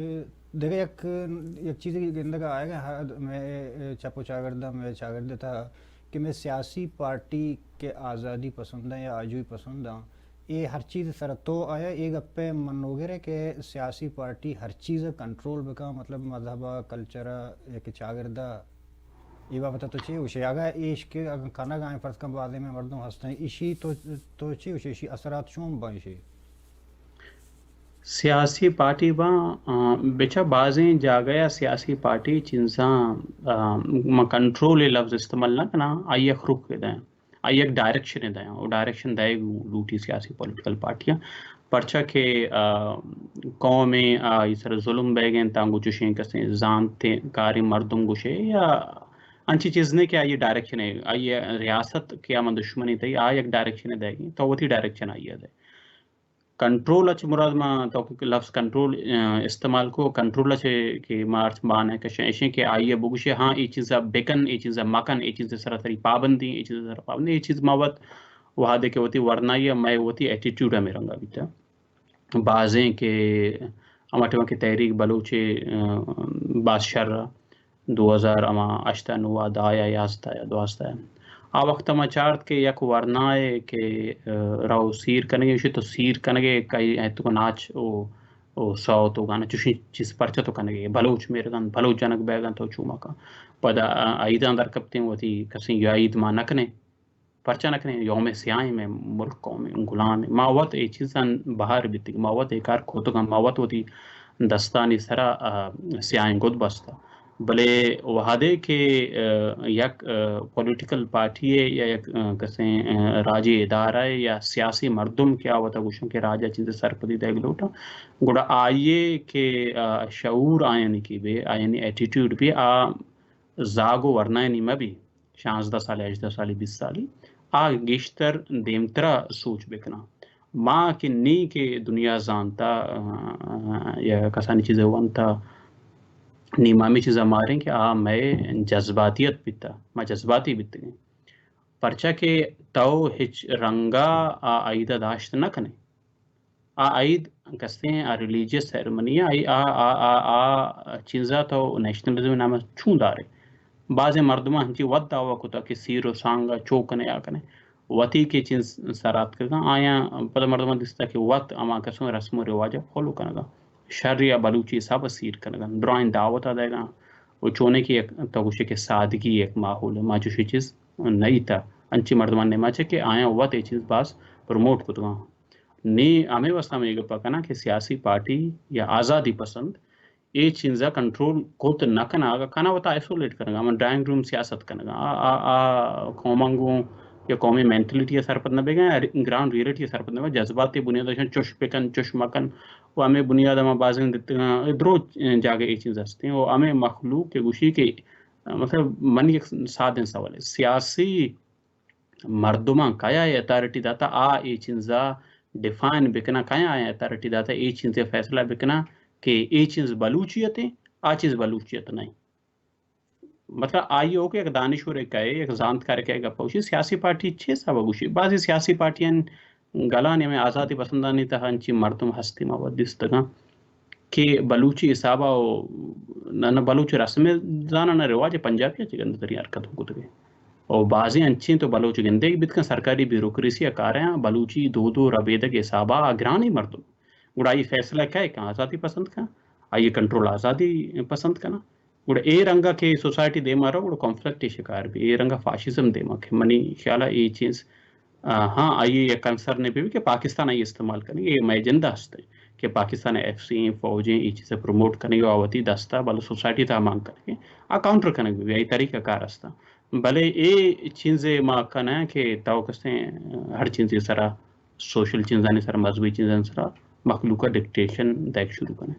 دیکھیں ایک چیز گندہ کا آئے گا، میں چپ و چاگردہ میں چاگردہ تھا کہ میں سیاسی پارٹی کے آزادی پسند ہیں یا آجوئی پسند ہوں، یہ ہر چیز سر تو آیا ایک گپے منوگر ہے کہ سیاسی پارٹی ہر چیز کنٹرول بکا، مطلب مذہبہ کلچرہ ایک چاگردہ یہ بات تو چاہیے اسے آگا ایش کے کھانا گائیں فرض کم بازے میں مردوں ہنستے ہیں اسی تو چاہیے اسے اسی اثرات شون با اسی سیاسی پارٹی با بچا بازیں جا گیا سیاسی پارٹی چنزاں کنٹرول لفظ استعمال نہ کنا آئی ایک رخ دیں آئی ایک ڈائریکشن دیں وہ ڈائریکشن دے لوٹی سیاسی پولیٹیکل پارٹیاں پرچا کے قوم اس طرح ظلم بے گئے تانگو چشیں کسیں زانتے کاری مردم گوشے یا انچی چیز نے کہ آئی ڈائریکشن ہے آئی ریاست کیا من دشمنی تھی آئی ایک ڈائریکشن دے گی تو وہ تھی ڈائریکشن آئی ہے کنٹرول اچ مراد ما تو لفظ کنٹرول استعمال کو کنٹرول اچ کہ مارچ بان ہے کہ کہ آئیے بگوشے ہاں یہ چیزا بیکن یہ چیزا مکن یہ چیز سر تری پابندی یہ چیز سر پابندی یہ چیز موت وہاں دے کے ہوتی ورنائی ہے میں ہوتی ایٹیٹیوڈ ہے میرنگا بیتا بازیں کہ امٹوں کی تحریک بلوچے بادشر 2000 اما اشتا نوا دایا یاستا یا دواستا ہے آ وقت ما چارت کے یک ورنائے کہ راو سیر کنگے اسے تو سیر کنگے کئی ایتو کو ناچ او سو تو گانا چوشی چیز پرچہ تو کنگے بلوچ میرے گان بلوچ جنک بے گان تو چوما کا پدا عیدان در کبتے ہیں وہ تھی کسی یا عید ما نکنے پرچہ نکنے یوم سیاہیں میں ملک قوم غلام ماوت ای چیزان باہر بیتی ماوت ایکار کھوتو گان ماوت ہوتی دستانی سرا سیاہیں گود بستا بلے وہادے کے یک پولیٹیکل پارٹی ہے یا یک کسیں راجی ادارہ ہے یا سیاسی مردم کیا ہوتا گوشن کے راجہ چیزیں سرپدی دے گلوٹا گوڑا آئیے کہ شعور آئینی کی بے آئینی ایٹیٹیوڈ بھی زاگو ورنائنی میں بھی 16 سال 18 سالی 20 سالی گیشتر دیمترا سوچ بکنا ماں کی نی کے دنیا زانتا یا کسانی چیزیں وانتا نیمامی چیزیں ماریں کہ میں جذباتیت بیتا میں جذباتی بیتا گئے پرچہ کہ تو ہچ رنگا آئیدہ داشت نہ کنے آئید کستے ہیں ریلیجیس سیرمنی چیزا تو نیشنلزم نام چون دارے بعض مردمہ ہنچی ود دعویٰ کتا کہ سیر و سانگا چوکنے آکنے وطی کے چیز سرات کرگا آیا پدا مردمہ دستا کہ وط اما کسوں رسم و رواجہ فولو کنگا شر یا بلوچی سب سیر کنگا درائن دعوت دے گا وہ چونے کی ایک توگوشے کے سادگی ایک ماحول ہے ماچوشی چیز نہیں تھا انچی مردمان نے ماچے کہ آیا وط یہ چیز باز پروموٹ کتگا نی ہمیں واسطہ میں یہ پکنا کہ سیاسی پارٹی یا آزادی پسند یہ چیزا کنٹرول کوت نہ کنا آگا کنا وطا ایسولیٹ کرنگا من ڈرائنگ روم سیاست کنگا قومنگوں یا قومی مینٹلیٹی سرپد نہ بے گئے گراؤنڈ ریئلٹی سرپد نہ جذباتی بنیاد چش پکن چش مکن وہ ہمیں بنیاد ہمیں بازن دیتے ہیں درو جاگے یہ چیز ہستے ہیں وہ ہمیں مخلوق کے گوشی کے مطلب من ایک سادن سوال ہے سیاسی مردمان کیا ہے اتھارٹی داتا یہ چیزا ڈیفائن بکنا کیا ہے اتھارٹی داتا یہ چیزیں فیصلہ بکنا کہ یہ چیز بلوچیت ہے چیز بلوچیت نہیں مطلب آئی ہو کہ ایک دانشور کہے ایک زانت کر کے گپا گوشی سیاسی پارٹی چھ سا گوشی بعضی سیاسی پارٹیاں گلانے میں آزادی پسندانی تھا ہنچی مردم ہستی مواد دستگاں کہ بلوچی حسابہ نہ بلوچ رسم زانا نہ رواج پنجابی اچھی گندہ تری حرکت ہو گئے اور بعضی انچیں تو بلوچ گندے ہی بیت کن سرکاری بیوروکریسی کاریں بلوچی دو ربیدہ کے حسابہ گرانی مردم گوڑا یہ فیصلہ کیا ہے کہ آزادی پسند کا آئیے کنٹرول آزادی پسند کرنا گوڑا اے رنگا کے سوسائٹی دے مارا گوڑا کنفلکٹ شکار بھی اے رنگا فاشزم دے مارا منی خیالہ یہ چیز ہاں آئیے یہ کنسرن بھی کہ پاکستان آئیے استعمال کریں گے یہ میجندہ ہستے کہ پاکستان ایف سی فوجیں یہ چیزیں پروموٹ کریں گے آواتی دستا بلو سوسائٹی تا مانگ کریں گے کاؤنٹر کریں گے یہی طریقہ کار ہستا بھلے یہ چیزیں ماں کہنا ہے کہ تاو کستے ہر چیزیں سرا سوشل چیزیں سرا مذہبی چیزیں سرا مخلوقہ ڈکٹیشن دیکھ شروع کریں